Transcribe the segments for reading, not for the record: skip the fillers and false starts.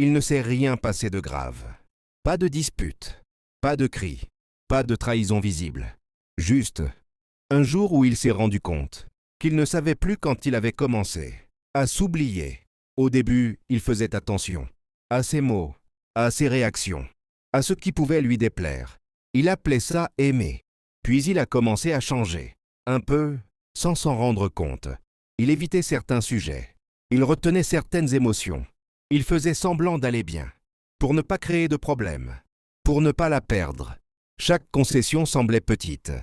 il ne s'est rien passé de grave. Pas de dispute, pas de cris, pas de trahison visible. Juste un jour où il s'est rendu compte qu'il ne savait plus quand il avait commencé à s'oublier. Au début, il faisait attention à ses mots, à ses réactions, à ce qui pouvait lui déplaire. Il appelait ça aimer. Puis il a commencé à changer, un peu sans s'en rendre compte. Il évitait certains sujets. Il retenait certaines émotions. Il faisait semblant d'aller bien, pour ne pas créer de problème, pour ne pas la perdre. Chaque concession semblait petite,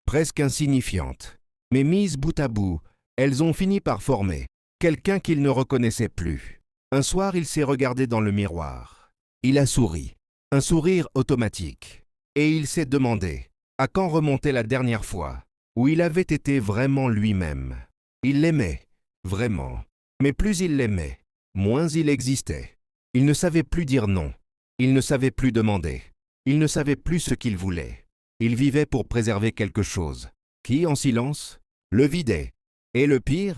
presque insignifiante. Mais mises bout à bout, elles ont fini par former quelqu'un qu'il ne reconnaissait plus. Un soir, il s'est regardé dans le miroir. Il a souri, un sourire automatique. Et il s'est demandé à quand remontait la dernière fois où il avait été vraiment lui-même. Il l'aimait, vraiment. Mais plus il l'aimait, moins il existait. Il ne savait plus dire non. Il ne savait plus demander. Il ne savait plus ce qu'il voulait. Il vivait pour préserver quelque chose qui, en silence, le vidait. Et le pire,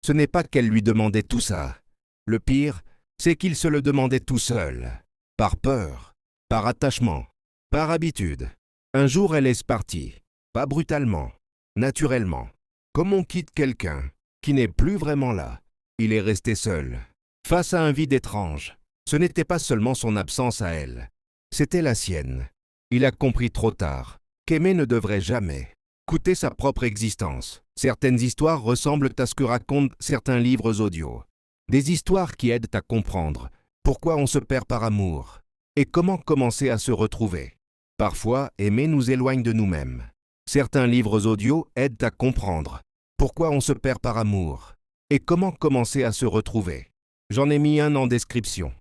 ce n'est pas qu'elle lui demandait tout ça. Le pire, c'est qu'il se le demandait tout seul. Par peur, par attachement, par habitude. Un jour, elle est partie. Pas brutalement, naturellement. Comme on quitte quelqu'un qui n'est plus vraiment là. Il est resté seul, face à un vide étrange. Ce n'était pas seulement son absence à elle, c'était la sienne. Il a compris trop tard qu'aimer ne devrait jamais coûter sa propre existence. Certaines histoires ressemblent à ce que racontent certains livres audio. Des histoires qui aident à comprendre pourquoi on se perd par amour et comment commencer à se retrouver. Parfois, aimer nous éloigne de nous-mêmes. Certains livres audio aident à comprendre pourquoi on se perd par amour et comment commencer à se retrouver. J'en ai mis un en description.